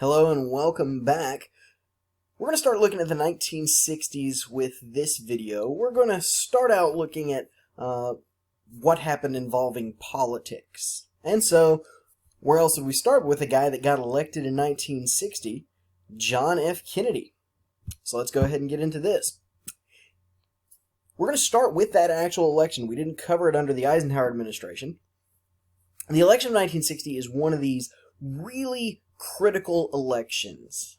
Hello and welcome back. We're going to start looking at the 1960s with this video. We're going to start out looking at what happened involving politics. And so, where else would we start with a guy that got elected in 1960, John F. Kennedy. So let's go ahead and get into this. We're going to start with that actual election. We didn't cover it under the Eisenhower administration. The election of 1960 is one of these really critical elections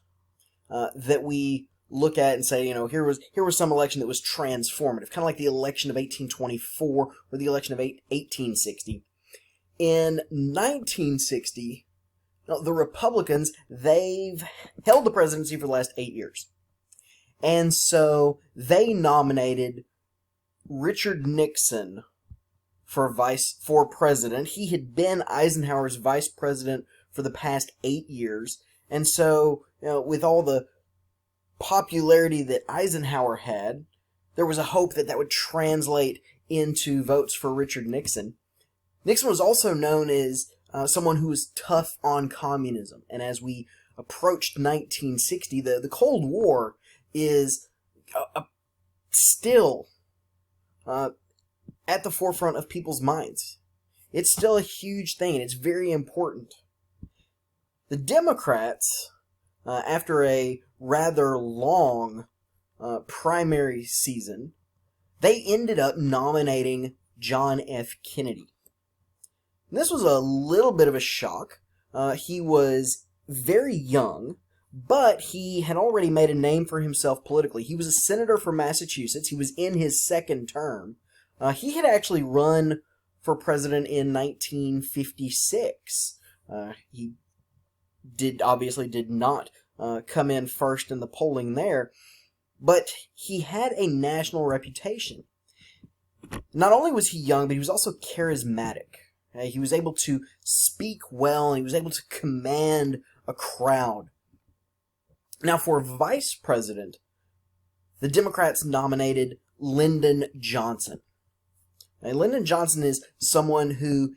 that we look at and say, here was some election that was transformative, kind of like the election of 1824 or the election of 1860. In 1960, the Republicans, they've held the presidency for the last 8 years. And so they nominated Richard Nixon for president. He had been Eisenhower's vice president for the past 8 years. And so, with all the popularity that Eisenhower had, there was a hope that that would translate into votes for Richard Nixon. Nixon was also known as someone who was tough on communism. And as we approached 1960, the Cold War is still at the forefront of people's minds. It's still a huge thing, and it's very important. The Democrats, after a rather long primary season, they ended up nominating John F. Kennedy. And this was a little bit of a shock. He was very young, but he had already made a name for himself politically. He was a senator from Massachusetts. He was in his second term. He had actually run for president in 1956. He obviously did not come in first in the polling there, but he had a national reputation. Not only was he young, but he was also charismatic. He was able to speak well, and he was able to command a crowd. Now, for vice president, the Democrats nominated Lyndon Johnson. Now, Lyndon Johnson is someone who,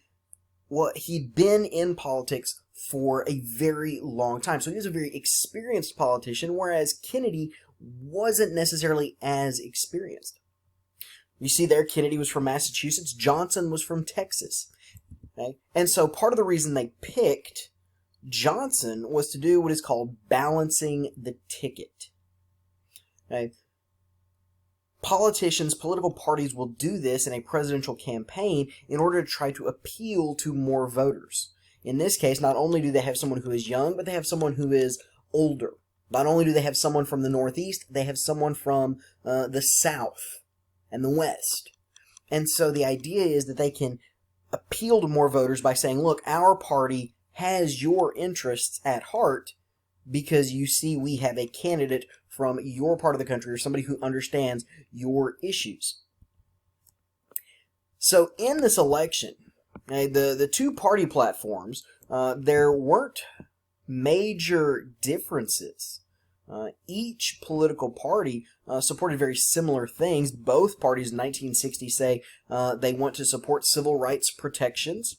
he'd been in politics for a very long time. So he was a very experienced politician, whereas Kennedy wasn't necessarily as experienced. You see there, Kennedy was from Massachusetts, Johnson was from Texas. Okay? And so part of the reason they picked Johnson was to do what is called balancing the ticket. Okay? Political parties will do this in a presidential campaign in order to try to appeal to more voters. In this case, not only do they have someone who is young, but they have someone who is older. Not only do they have someone from the Northeast, they have someone from the South and the West. And so the idea is that they can appeal to more voters by saying, look, our party has your interests at heart because you see we have a candidate from your part of the country or somebody who understands your issues. So in this election, the two party platforms, there weren't major differences. Each political party supported very similar things. Both parties in 1960 say they want to support civil rights protections.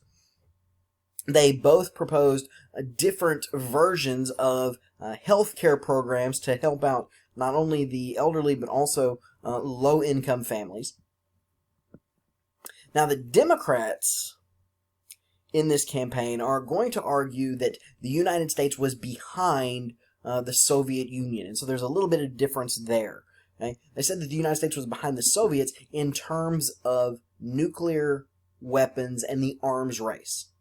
They both proposed different versions of health care programs to help out not only the elderly but also low-income families. Now, the Democrats in this campaign are going to argue that the United States was behind the Soviet Union, and so there's a little bit of difference there. Okay? They said that the United States was behind the Soviets in terms of nuclear weapons and the arms race.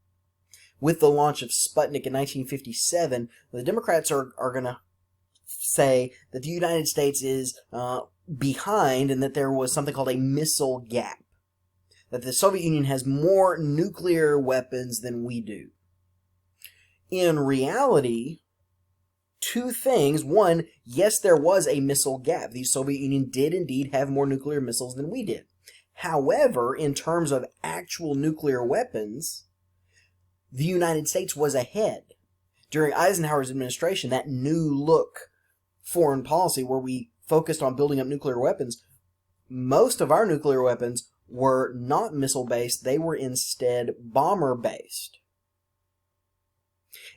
With the launch of Sputnik in 1957, the Democrats are going to say that the United States is behind and that there was something called a missile gap. That the Soviet Union has more nuclear weapons than we do. In reality, two things. One, yes, there was a missile gap. The Soviet Union did indeed have more nuclear missiles than we did. However, in terms of actual nuclear weapons, the United States was ahead. During Eisenhower's administration, that new look foreign policy where we focused on building up nuclear weapons, most of our nuclear weapons were not missile-based, they were instead bomber-based.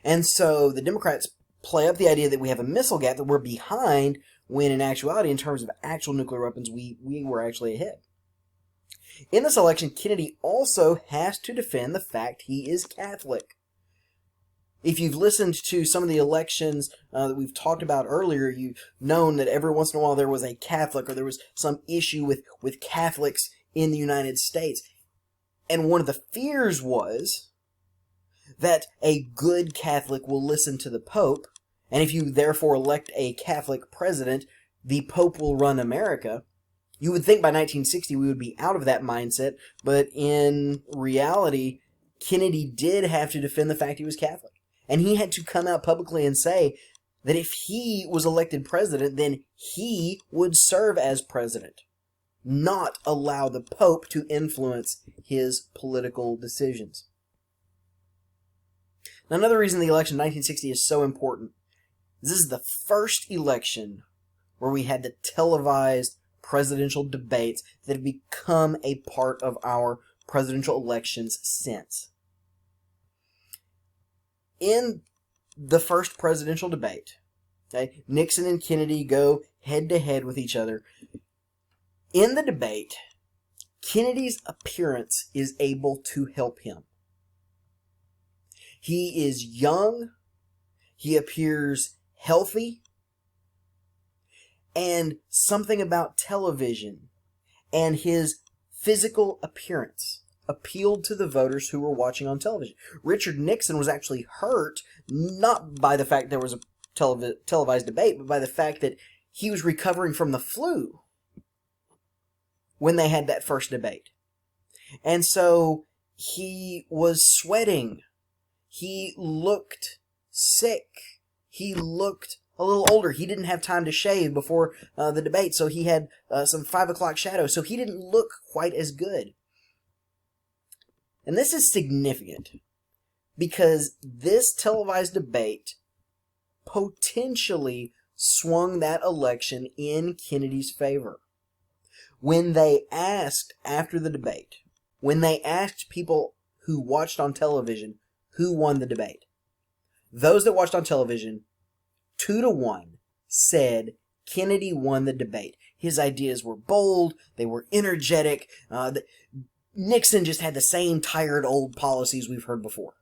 And so the Democrats play up the idea that we have a missile gap, that we're behind, when in actuality, in terms of actual nuclear weapons, we were actually ahead. In this election, Kennedy also has to defend the fact he is Catholic. If you've listened to some of the elections that we've talked about earlier, you've known that every once in a while there was a Catholic, or there was some issue with Catholics in the United States. And one of the fears was that a good Catholic will listen to the Pope, and if you therefore elect a Catholic president, the Pope will run America. You would think by 1960 we would be out of that mindset, but in reality, Kennedy did have to defend the fact he was Catholic. And he had to come out publicly and say that if he was elected president, then he would serve as president, not allow the Pope to influence his political decisions. Now, another reason the election of 1960 is so important is this is the first election where we had the televised presidential debates that have become a part of our presidential elections since. In the first presidential debate, okay, Nixon and Kennedy go head-to-head with each other. In the debate, Kennedy's appearance is able to help him. He is young, he appears healthy, and something about television and his physical appearance appealed to the voters who were watching on television. Richard Nixon was actually hurt, not by the fact there was a televised debate, but by the fact that he was recovering from the flu when they had that first debate. And so he was sweating. He looked sick. He looked a little older. He didn't have time to shave before the debate, so he had some 5 o'clock shadow, so he didn't look quite as good. And this is significant because this televised debate potentially swung that election in Kennedy's favor. When they asked after the debate, when they asked people who watched on television who won the debate, those that watched on television, 2-1, said Kennedy won the debate. His ideas were bold, they were energetic, Nixon just had the same tired old policies we've heard before.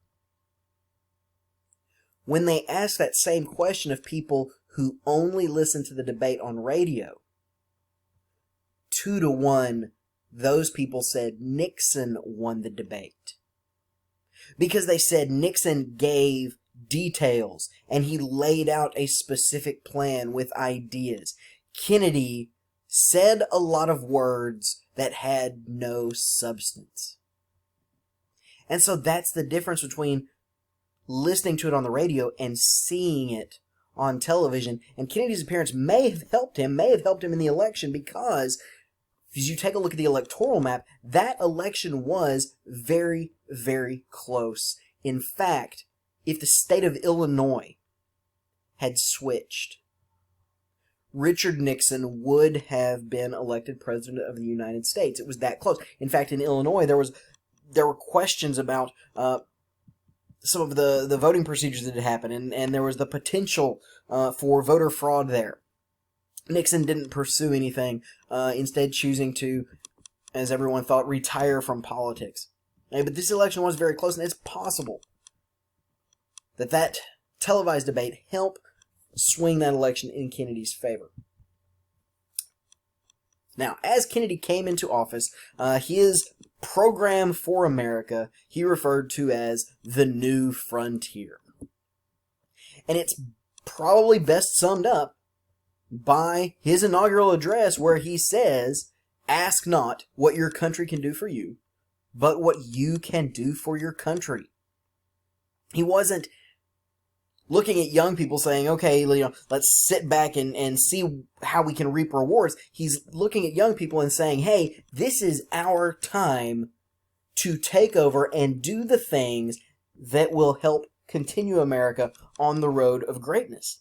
When they asked that same question of people who only listened to the debate on radio, 2-1, those people said Nixon won the debate. Because they said Nixon gave details and he laid out a specific plan with ideas. Kennedy said a lot of words that had no substance. And so that's the difference between listening to it on the radio and seeing it on television. And Kennedy's appearance may have helped him in the election, because as you take a look at the electoral map, that election was very, very close. In fact, if the state of Illinois had switched, Richard Nixon would have been elected president of the United States. It was that close. In fact, in Illinois, there were questions about some of the voting procedures that had happened, and there was the potential for voter fraud there. Nixon didn't pursue anything, instead choosing to, as everyone thought, retire from politics. But this election was very close, and it's possible that televised debate helped swing that election in Kennedy's favor. Now, as Kennedy came into office, his program for America he referred to as the New Frontier. And it's probably best summed up by his inaugural address, where he says, "Ask not what your country can do for you, but what you can do for your country." He wasn't looking at young people saying, okay, let's sit back and see how we can reap rewards. He's looking at young people and saying, hey, this is our time to take over and do the things that will help continue America on the road of greatness.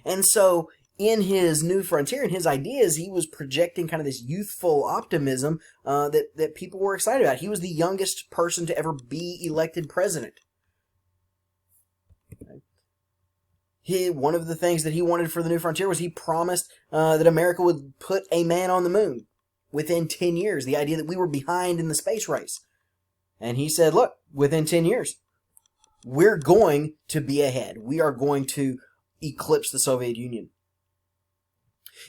And so in his New Frontier and his ideas, he was projecting kind of this youthful optimism that people were excited about. He was the youngest person to ever be elected president. one of the things that he wanted for the New Frontier was he promised that America would put a man on the moon within 10 years, the idea that we were behind in the space race. And he said, look, within 10 years, we're going to be ahead. We are going to eclipse the Soviet Union.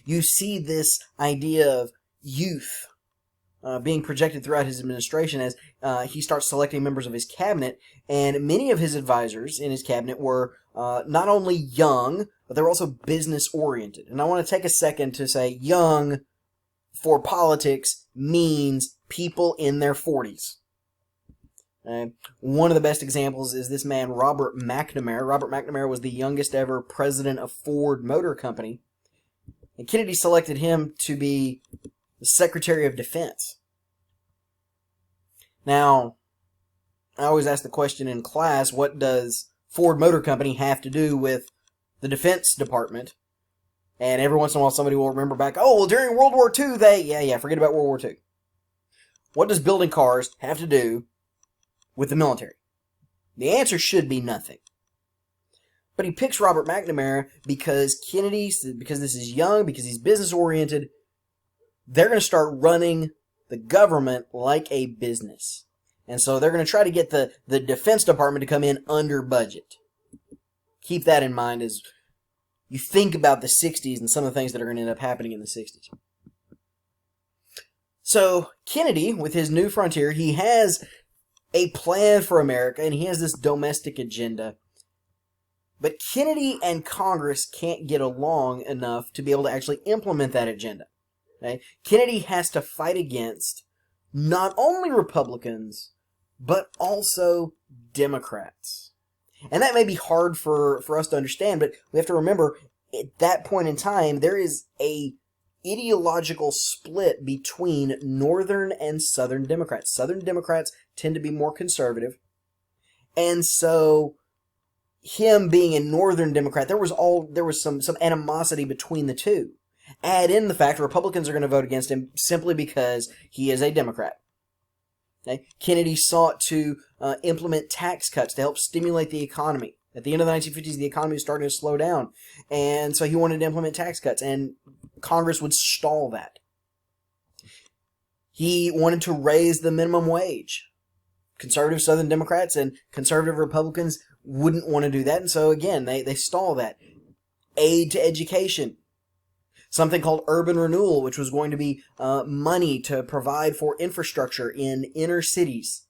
You see this idea of youth being projected throughout his administration as he starts selecting members of his cabinet, and many of his advisors in his cabinet were not only young, but they were also business-oriented. And I want to take a second to say young for politics means people in their 40s. One of the best examples is this man, Robert McNamara. Robert McNamara was the youngest ever president of Ford Motor Company. And Kennedy selected him to be the Secretary of Defense. Now, I always ask the question in class, what does Ford Motor Company have to do with the Defense Department? And every once in a while somebody will remember back, oh, well, during World War II, forget about World War II. What does building cars have to do with the military? The answer should be nothing. But he picks Robert McNamara because because this is young, because he's business-oriented, they're going to start running the government like a business. And so they're going to try to get the Defense Department to come in under budget. Keep that in mind as you think about the 60s and some of the things that are going to end up happening in the 60s. So Kennedy, with his New Frontier, he has a plan for America, and he has this domestic agenda. But Kennedy and Congress can't get along enough to be able to actually implement that agenda. Okay? Kennedy has to fight against not only Republicans, but also Democrats. And that may be hard for us to understand, but we have to remember, at that point in time, there is a ideological split between Northern and Southern Democrats. Southern Democrats tend to be more conservative, and so him being a Northern Democrat, there was some animosity between the two. Add in the fact Republicans are going to vote against him simply because he is a Democrat. Okay? Kennedy sought to implement tax cuts to help stimulate the economy. At the end of the 1950s, the economy was starting to slow down, and so he wanted to implement tax cuts, and Congress would stall that. He wanted to raise the minimum wage. Conservative Southern Democrats and conservative Republicans wouldn't want to do that, and so again, they stall that. Aid to education. Something called urban renewal, which was going to be money to provide for infrastructure in inner cities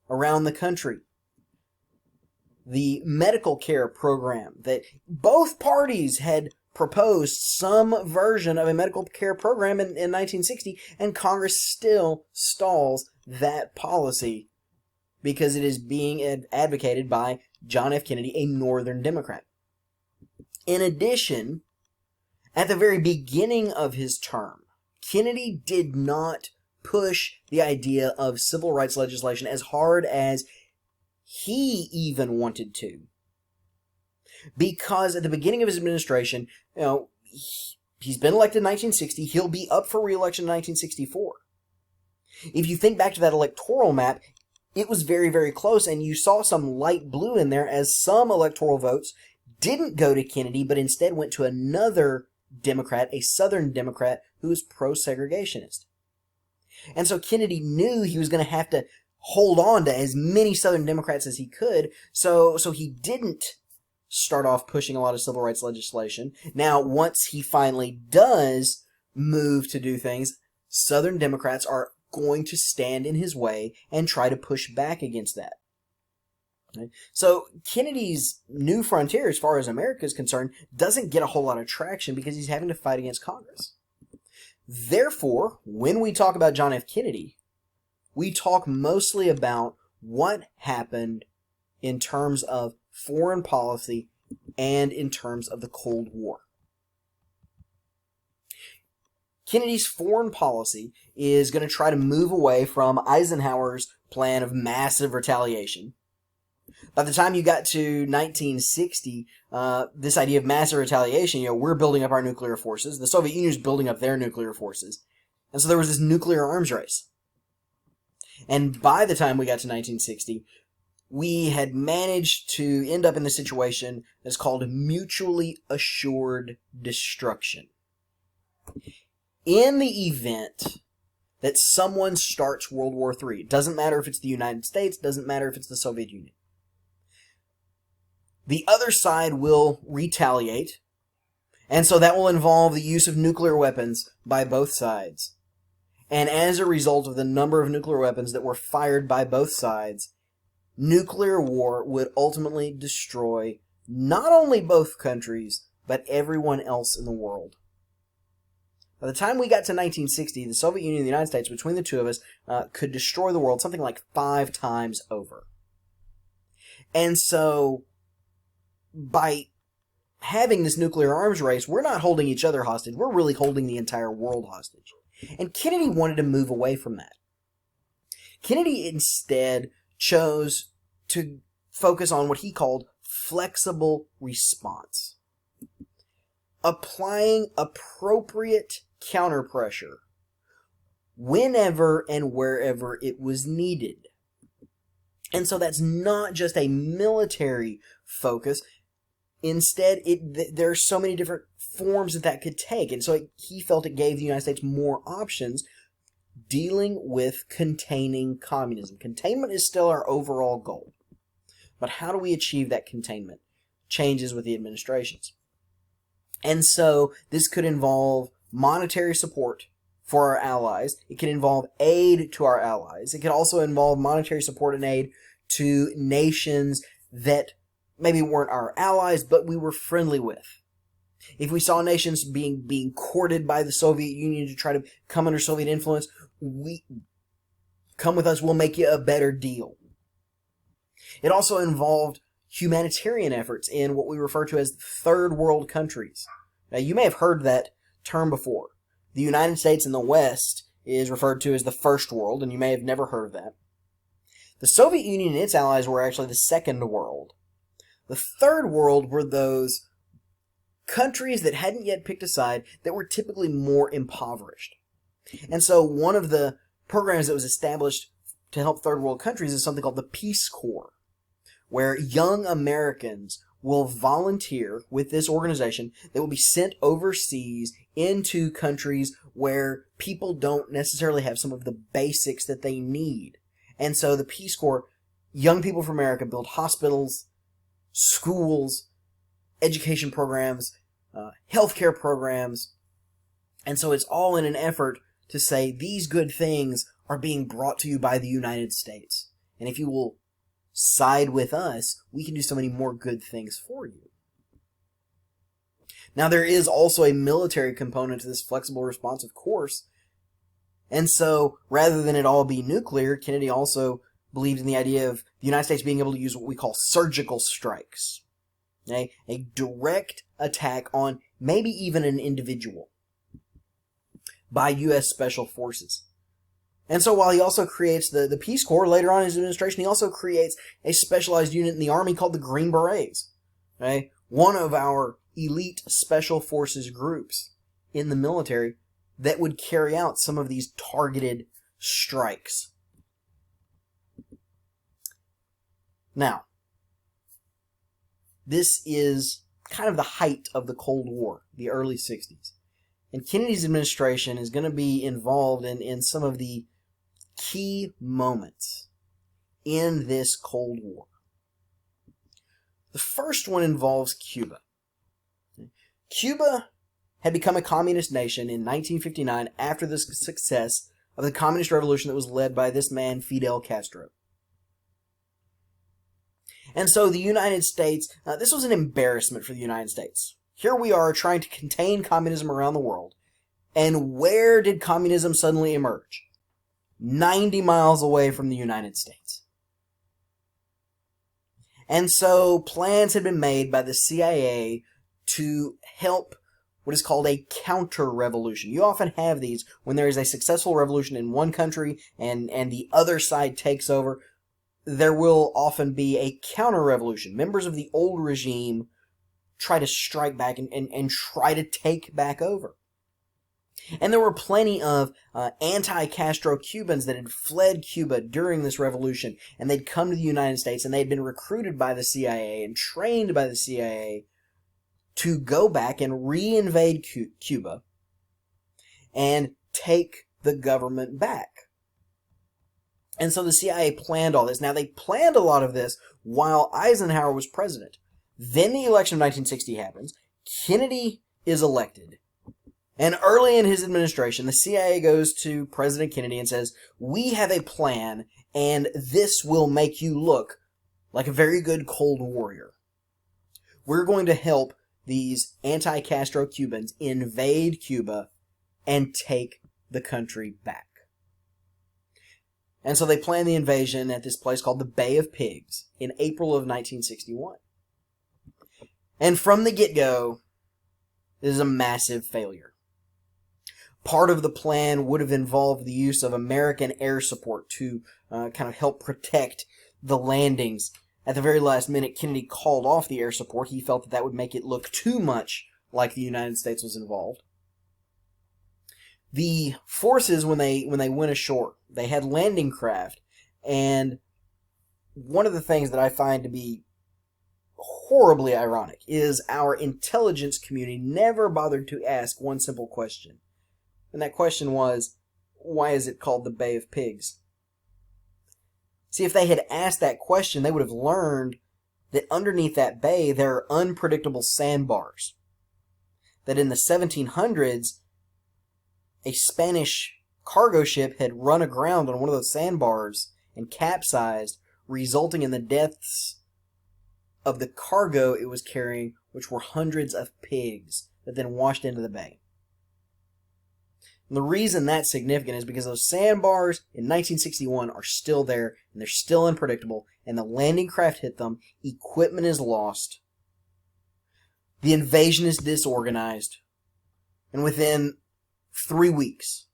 around the country. The medical care program that both parties had proposed some version of a medical care program in 1960, and Congress still stalls that policy because it is being advocated by John F. Kennedy, a Northern Democrat. In addition, at the very beginning of his term, Kennedy did not push the idea of civil rights legislation as hard as he even wanted to. Because at the beginning of his administration, he's been elected in 1960, he'll be up for re-election in 1964. If you think back to that electoral map, it was very, very close, and you saw some light blue in there as some electoral votes didn't go to Kennedy, but instead went to another Democrat, a Southern Democrat, who was pro-segregationist. And so Kennedy knew he was going to have to hold on to as many Southern Democrats as he could, so he didn't start off pushing a lot of civil rights legislation. Now, once he finally does move to do things, Southern Democrats are going to stand in his way and try to push back against that. Okay? So Kennedy's New Frontier, as far as America is concerned, doesn't get a whole lot of traction because he's having to fight against Congress. Therefore, when we talk about John F. Kennedy, we talk mostly about what happened in terms of foreign policy and in terms of the Cold War. Kennedy's foreign policy is going to try to move away from Eisenhower's plan of massive retaliation. By the time you got to 1960, this idea of massive retaliation, we're building up our nuclear forces. The Soviet Union is building up their nuclear forces. And so there was this nuclear arms race. And by the time we got to 1960, we had managed to end up in the situation that's called mutually assured destruction. In the event that someone starts World War III, it doesn't matter if it's the United States, it doesn't matter if it's the Soviet Union, the other side will retaliate, and so that will involve the use of nuclear weapons by both sides. And as a result of the number of nuclear weapons that were fired by both sides, nuclear war would ultimately destroy not only both countries, but everyone else in the world. By the time we got to 1960, the Soviet Union and the United States, between the two of us, could destroy the world something like 5 times over. And so, by having this nuclear arms race, we're not holding each other hostage, we're really holding the entire world hostage. And Kennedy wanted to move away from that. Kennedy instead chose to focus on what he called flexible response, applying appropriate counterpressure whenever and wherever it was needed. And so that's not just a military focus. Instead, there are so many different forms that could take. And so he felt it gave the United States more options dealing with containing communism. Containment is still our overall goal. But how do we achieve that containment? Changes with the administrations. And so this could involve monetary support for our allies. It could involve aid to our allies. It could also involve monetary support and aid to nations that maybe weren't our allies, but we were friendly with. If we saw nations being courted by the Soviet Union to try to come under Soviet influence, come with us, we'll make you a better deal. It also involved humanitarian efforts in what we refer to as third world countries. Now, you may have heard that term before. The United States and the West is referred to as the first world, and you may have never heard of that. The Soviet Union and its allies were actually the second world. The third world were those countries that hadn't yet picked a side that were typically more impoverished. And so one of the programs that was established to help third world countries is something called the Peace Corps, where young Americans will volunteer with this organization that will be sent overseas into countries where people don't necessarily have some of the basics that they need. And so the Peace Corps, young people from America, build hospitals, schools, education programs, healthcare programs. And so it's all in an effort to say these good things are being brought to you by the United States. And if you will side with us, we can do so many more good things for you. Now, there is also a military component to this flexible response, of course. And so, rather than it all be nuclear, Kennedy also believed in the idea of the United States being able to use what we call surgical strikes. Okay? A direct attack on maybe even an individual by U.S. Special Forces. And so while he also creates the Peace Corps, later on in his administration, he also creates a specialized unit in the Army called the Green Berets. Okay? One of our elite Special Forces groups in the military that would carry out some of these targeted strikes. Now, this is kind of the height of the Cold War, the early 60s. And Kennedy's administration is going to be involved in some of the key moments in this Cold War. The first one involves Cuba. Cuba had become a communist nation in 1959 after the success of the communist revolution that was led by this man, Fidel Castro. And so the United States, this was an embarrassment for the United States. Here we are trying to contain communism around the world. And where did communism suddenly emerge? 90 miles away from the United States. And so plans had been made by the CIA to help what is called a counter-revolution. You often have these when there is a successful revolution in one country and the other side takes over. There will often be a counter-revolution. Members of the old regime try to strike back and try to take back over. And there were plenty of anti-Castro Cubans that had fled Cuba during this revolution, and they'd come to the United States, and they'd been recruited by the CIA and trained by the CIA to go back and re-invade Cuba and take the government back. And so the CIA planned all this. Now, they planned a lot of this while Eisenhower was president. Then the election of 1960 happens. Kennedy is elected. And early in his administration, the CIA goes to President Kennedy and says, "We have a plan, and this will make you look like a very good Cold Warrior. We're going to help these anti-Castro Cubans invade Cuba and take the country back." And so they plan the invasion at this place called the Bay of Pigs in April of 1961. And from the get-go, this is a massive failure. Part of the plan would have involved the use of American air support to kind of help protect the landings. At the very last minute, Kennedy called off the air support. He felt that that would make it look too much like the United States was involved. The forces, when they went ashore, they had landing craft, and one of the things that I find to be horribly ironic is our intelligence community never bothered to ask one simple question. And that question was, why is it called the Bay of Pigs? See, if they had asked that question, they would have learned that underneath that bay there are unpredictable sandbars. That in the 1700s, a Spanish cargo ship had run aground on one of those sandbars and capsized, resulting in the deaths of the cargo it was carrying, which were hundreds of pigs that then washed into the bay. And the reason that's significant is because those sandbars in 1961 are still there, and they're still unpredictable, and the landing craft hit them, equipment is lost, the invasion is disorganized, and within 3 weeks,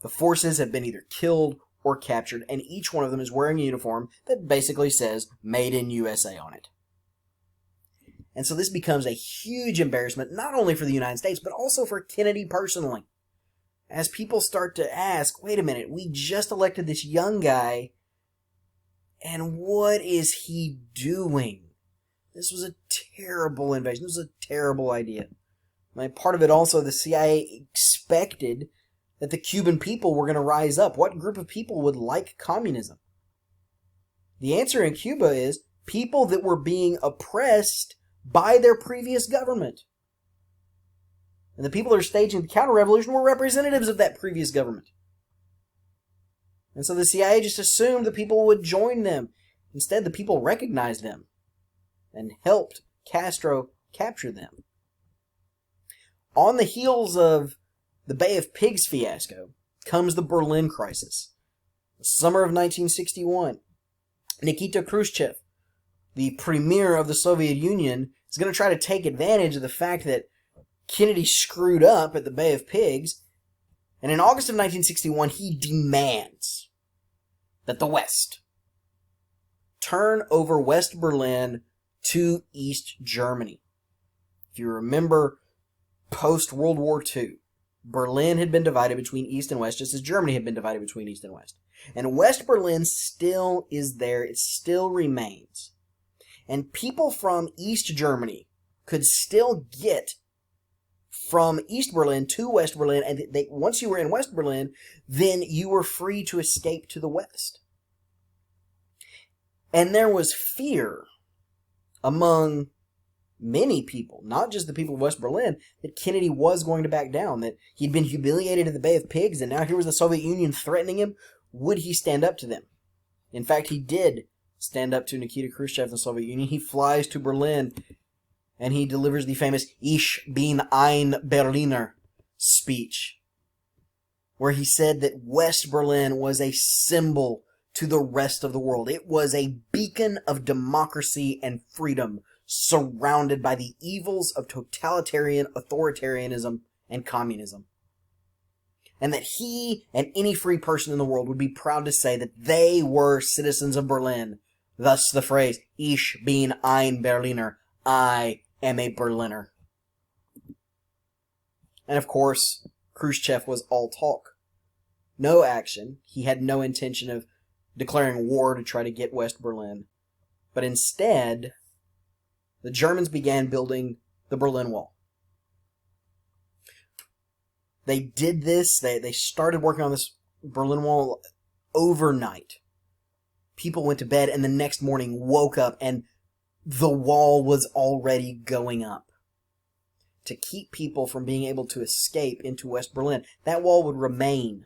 the forces have been either killed or captured, and each one of them is wearing a uniform that basically says, "Made in USA" on it. And so this becomes a huge embarrassment, not only for the United States, but also for Kennedy personally. As people start to ask, wait a minute, we just elected this young guy, and what is he doing? This was a terrible invasion. This was a terrible idea. Part of it also, the CIA expected that the Cuban people were going to rise up. What group of people would like communism? The answer in Cuba is people that were being oppressed by their previous government. And the people that are staging the counter-revolution were representatives of that previous government. And so the CIA just assumed the people would join them. Instead, the people recognized them and helped Castro capture them. On the heels of the Bay of Pigs fiasco comes the Berlin crisis. The summer of 1961, Nikita Khrushchev, the premier of the Soviet Union, is going to try to take advantage of the fact that Kennedy screwed up at the Bay of Pigs, and in August of 1961, he demands that the West turn over West Berlin to East Germany. If you remember, post-World War II, Berlin had been divided between East and West, just as Germany had been divided between East and West. And West Berlin still is there. It still remains. And people from East Germany could still get from East Berlin to West Berlin, and once you were in West Berlin, then you were free to escape to the West. And there was fear among many people, not just the people of West Berlin, that Kennedy was going to back down, that he'd been humiliated at the Bay of Pigs, and now here was the Soviet Union threatening him. Would he stand up to them? In fact, he did stand up to Nikita Khrushchev and the Soviet Union. He flies to Berlin, and he delivers the famous Ich bin ein Berliner speech, where he said that West Berlin was a symbol to the rest of the world. It was a beacon of democracy and freedom, surrounded by the evils of totalitarian authoritarianism and communism. And that he and any free person in the world would be proud to say that they were citizens of Berlin. Thus the phrase, Ich bin ein Berliner, I am a Berliner. And of course, Khrushchev was all talk, no action. He had no intention of declaring war to try to get West Berlin. But instead, the Germans began building the Berlin Wall. They did this, they started working on this Berlin Wall overnight. People went to bed and the next morning woke up and the wall was already going up. To keep people from being able to escape into West Berlin, that wall would remain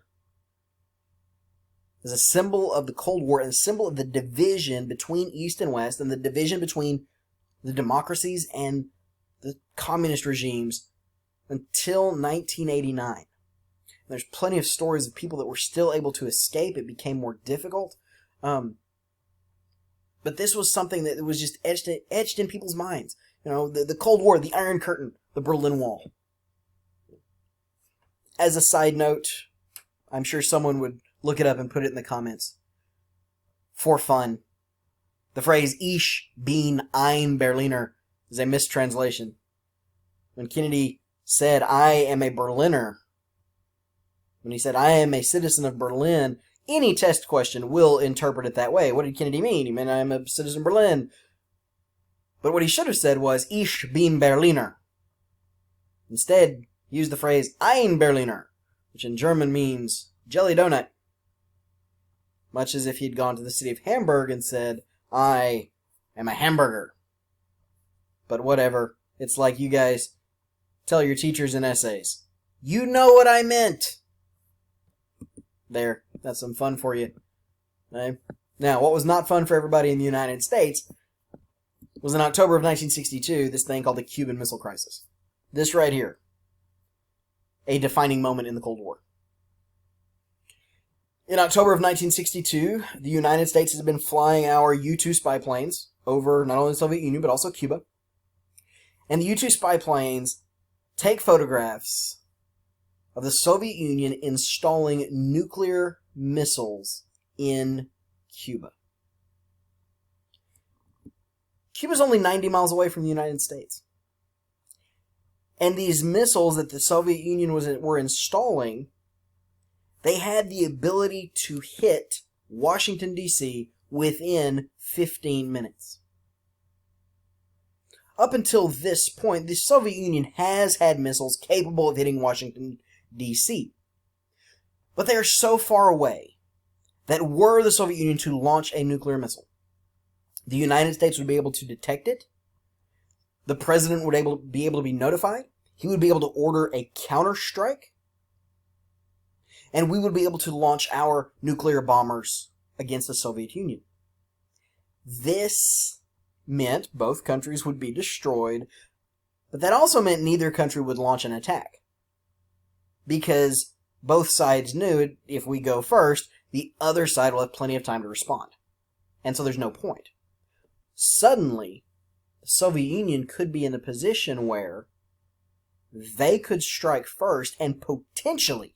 as a symbol of the Cold War and a symbol of the division between East and West and the division between the democracies and the communist regimes until 1989. There's plenty of stories of people that were still able to escape. It became more difficult. But this was something that was just etched in people's minds. You know, the Cold War, the Iron Curtain, the Berlin Wall. As a side note, I'm sure someone would look it up and put it in the comments. For fun. The phrase, Ich bin ein Berliner, is a mistranslation. When Kennedy said, I am a Berliner, when he said, I am a citizen of Berlin, any test question will interpret it that way. What did Kennedy mean? He meant, I am a citizen of Berlin. But what he should have said was, Ich bin Berliner. Instead, he used the phrase, ein Berliner, which in German means jelly donut. Much as if he'd gone to the city of Hamburg and said, I am a hamburger. But whatever. It's like you guys tell your teachers in essays. You know what I meant. There. That's some fun for you. Okay? Now, what was not fun for everybody in the United States was in October of 1962, this thing called the Cuban Missile Crisis. This right here. A defining moment in the Cold War. In October of 1962, the United States has been flying our U-2 spy planes over not only the Soviet Union, but also Cuba. And the U-2 spy planes take photographs of the Soviet Union installing nuclear missiles in Cuba. Cuba's only 90 miles away from the United States. And these missiles that the Soviet Union were installing, they had the ability to hit Washington, D.C. within 15 minutes. Up until this point, the Soviet Union has had missiles capable of hitting Washington, D.C. But they are so far away that were the Soviet Union to launch a nuclear missile, the United States would be able to detect it. The president would be able to be notified. He would be able to order a counterstrike. And we would be able to launch our nuclear bombers against the Soviet Union. This meant both countries would be destroyed, but that also meant neither country would launch an attack. Because both sides knew if we go first, the other side will have plenty of time to respond. And so there's no point. Suddenly, the Soviet Union could be in a position where they could strike first and potentially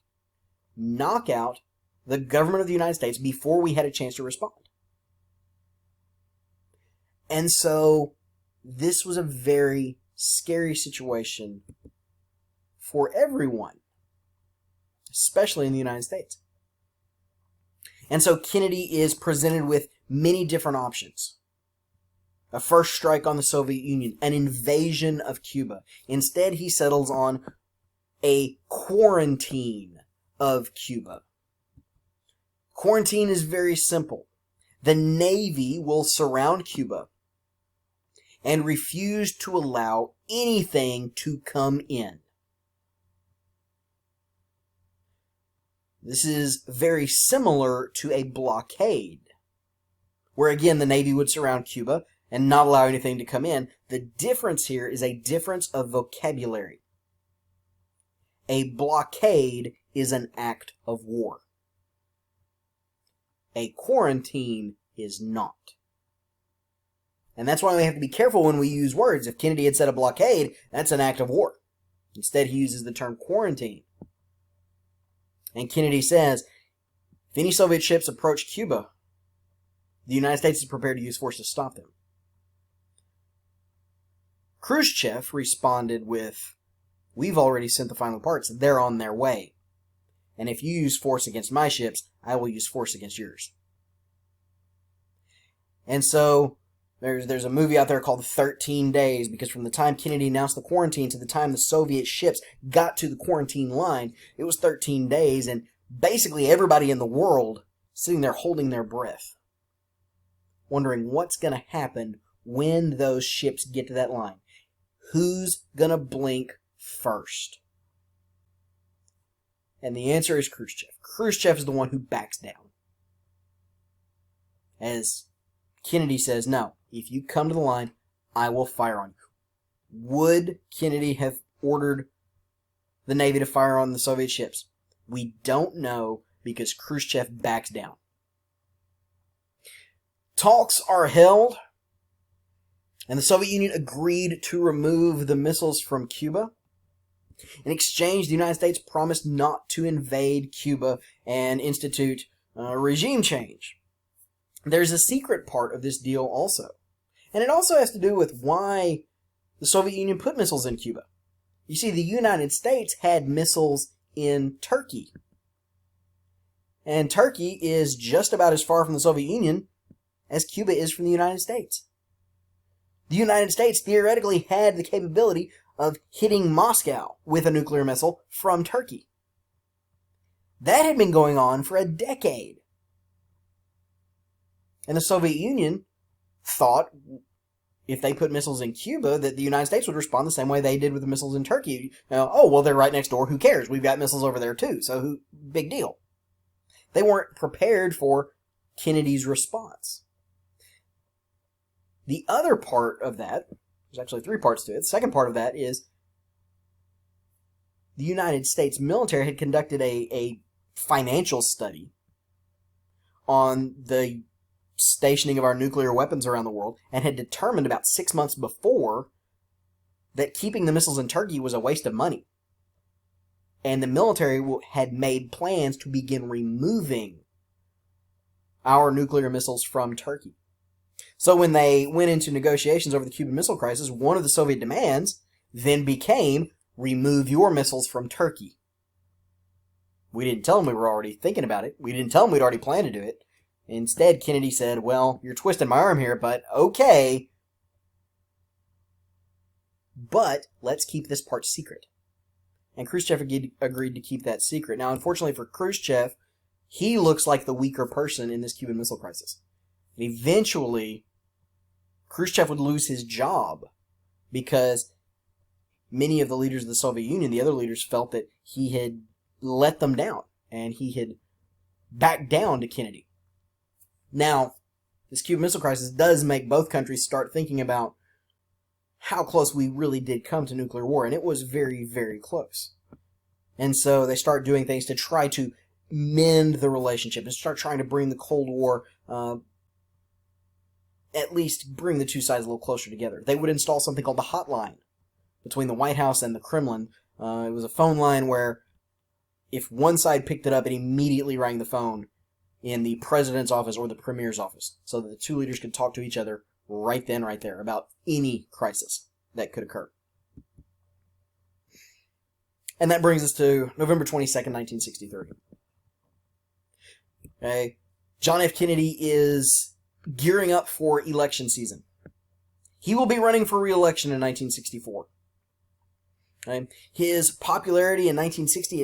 knock out the government of the United States before we had a chance to respond. And so this was a very scary situation for everyone, especially in the United States. And so Kennedy is presented with many different options. A first strike on the Soviet Union, an invasion of Cuba. Instead, he settles on a quarantine of Cuba. Quarantine is very simple. The Navy will surround Cuba and refuse to allow anything to come in. This is very similar to a blockade, where again the Navy would surround Cuba and not allow anything to come in. The difference here is a difference of vocabulary. A blockade is an act of war. A quarantine is not. And that's why we have to be careful when we use words. If Kennedy had said a blockade, that's an act of war. Instead, he uses the term quarantine. And Kennedy says, if any Soviet ships approach Cuba, the United States is prepared to use force to stop them. Khrushchev responded with, we've already sent the final parts. They're on their way. And if you use force against my ships, I will use force against yours. And so there's a movie out there called 13 Days, because from the time Kennedy announced the quarantine to the time the Soviet ships got to the quarantine line, it was 13 days, and basically everybody in the world sitting there holding their breath, wondering what's going to happen when those ships get to that line. Who's going to blink first? And the answer is Khrushchev. Khrushchev is the one who backs down. As Kennedy says, no, if you come to the line, I will fire on you. Would Kennedy have ordered the Navy to fire on the Soviet ships? We don't know, because Khrushchev backs down. Talks are held, and the Soviet Union agreed to remove the missiles from Cuba. In exchange, the United States promised not to invade Cuba and institute regime change. There's a secret part of this deal also. And it also has to do with why the Soviet Union put missiles in Cuba. You see, the United States had missiles in Turkey. And Turkey is just about as far from the Soviet Union as Cuba is from the United States. The United States theoretically had the capability of hitting Moscow with a nuclear missile from Turkey. That had been going on for a decade. And the Soviet Union thought if they put missiles in Cuba that the United States would respond the same way they did with the missiles in Turkey. Oh, well, they're right next door. Who cares? We've got missiles over there too. So big deal. They weren't prepared for Kennedy's response. The other part of that, there's actually three parts to it. The second part of that is the United States military had conducted a financial study on the stationing of our nuclear weapons around the world, and had determined about 6 months before that keeping the missiles in Turkey was a waste of money. And the military had made plans to begin removing our nuclear missiles from Turkey. So when they went into negotiations over the Cuban Missile Crisis, one of the Soviet demands then became, remove your missiles from Turkey. We didn't tell them we were already thinking about it. We didn't tell them we'd already planned to do it. Instead, Kennedy said, well, you're twisting my arm here, but okay. But let's keep this part secret. And Khrushchev agreed to keep that secret. Now, unfortunately for Khrushchev, he looks like the weaker person in this Cuban Missile Crisis. And eventually, Khrushchev would lose his job because many of the leaders of the Soviet Union, the other leaders, felt that he had let them down and he had backed down to Kennedy. Now, this Cuban Missile Crisis does make both countries start thinking about how close we really did come to nuclear war, and it was very, very close. And so they start doing things to try to mend the relationship and start trying to bring the Cold War, at least bring the two sides a little closer together. They would install something called the hotline between the White House and the Kremlin. It was a phone line where if one side picked it up, it immediately rang the phone in the president's office or the premier's office, so that the two leaders could talk to each other right then, right there, about any crisis that could occur. And that brings us to November 22nd, 1963. Okay. John F. Kennedy is gearing up for election season. He will be running for re-election in 1964. Okay. His popularity in 1960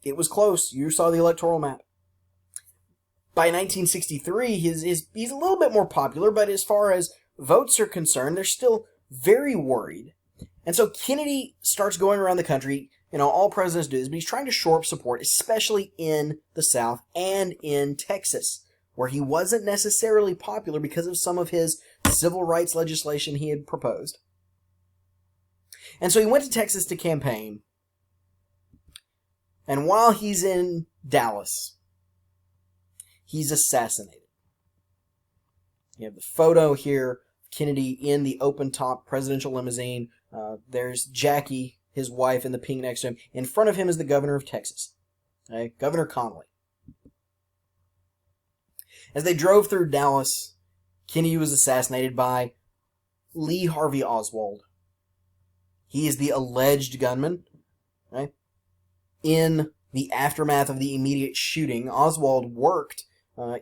it was close. You saw the electoral map. By 1963, he's a little bit more popular, but as far as votes are concerned, they're still very worried. And so Kennedy starts going around the country. All presidents do this, but he's trying to shore up support, especially in the South and in Texas, where he wasn't necessarily popular because of some of his civil rights legislation he had proposed. And so he went to Texas to campaign. And while he's in Dallas, he's assassinated. You have the photo here, Kennedy in the open-top presidential limousine. There's Jackie, his wife, in the pink next to him. In front of him is the governor of Texas, okay? Governor Connolly. As they drove through Dallas, Kennedy was assassinated by Lee Harvey Oswald. He is the alleged gunman. Right? In the aftermath of the immediate shooting, Oswald worked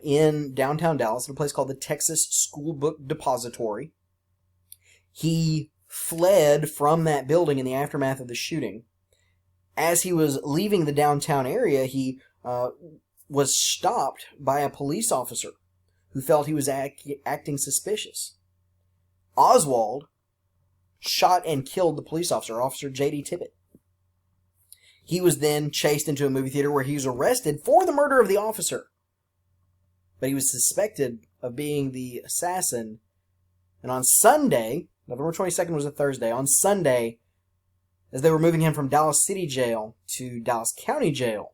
in downtown Dallas at a place called the Texas School Book Depository. He fled from that building in the aftermath of the shooting. As he was leaving the downtown area, he was stopped by a police officer who felt he was acting suspicious. Oswald shot and killed the police officer, Officer J.D. Tippit. He was then chased into a movie theater where he was arrested for the murder of the officer. But he was suspected of being the assassin. And on Sunday, November 22nd was a Thursday, on Sunday, as they were moving him from Dallas City Jail to Dallas County Jail,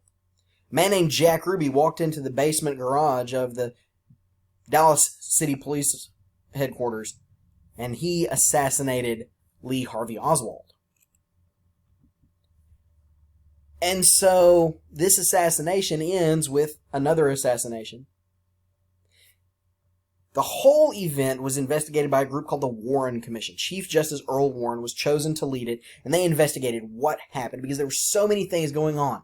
a man named Jack Ruby walked into the basement garage of the Dallas City Police headquarters, and he assassinated Lee Harvey Oswald. And so this assassination ends with another assassination. The whole event was investigated by a group called the Warren Commission. Chief Justice Earl Warren was chosen to lead it, and they investigated what happened because there were so many things going on.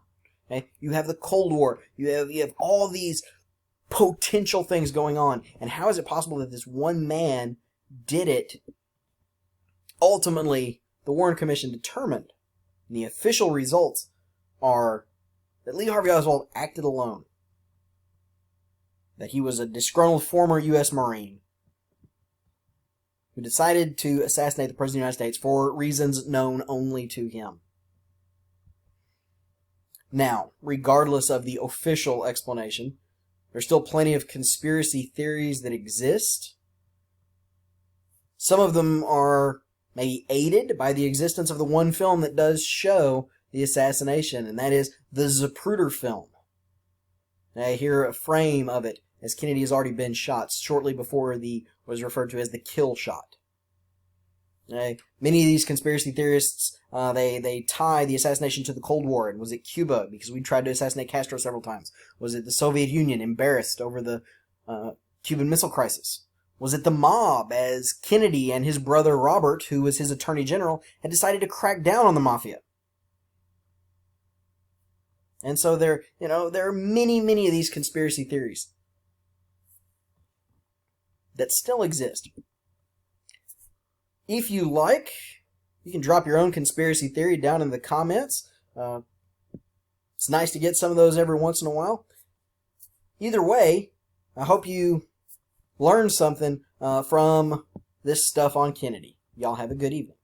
Okay? You have the Cold War. You have all these potential things going on. And how is it possible that this one man did it? Ultimately, the Warren Commission determined, and the official results are that Lee Harvey Oswald acted alone. That he was a disgruntled former U.S. Marine who decided to assassinate the President of the United States for reasons known only to him. Now, regardless of the official explanation, there's still plenty of conspiracy theories that exist. Some of them are maybe aided by the existence of the one film that does show the assassination, and that is the Zapruder film. I hear a frame of it as Kennedy has already been shot shortly before what was referred to as the kill shot. Many of these conspiracy theorists, they tie the assassination to the Cold War. And was it Cuba, because we tried to assassinate Castro several times? Was it the Soviet Union, embarrassed over the Cuban Missile Crisis? Was it the mob, as Kennedy and his brother Robert, who was his attorney general, had decided to crack down on the mafia? And so there are many of these conspiracy theories that still exist. If you like, you can drop your own conspiracy theory down in the comments. It's nice to get some of those every once in a while. Either way, I hope you learned something from this stuff on Kennedy. Y'all have a good evening.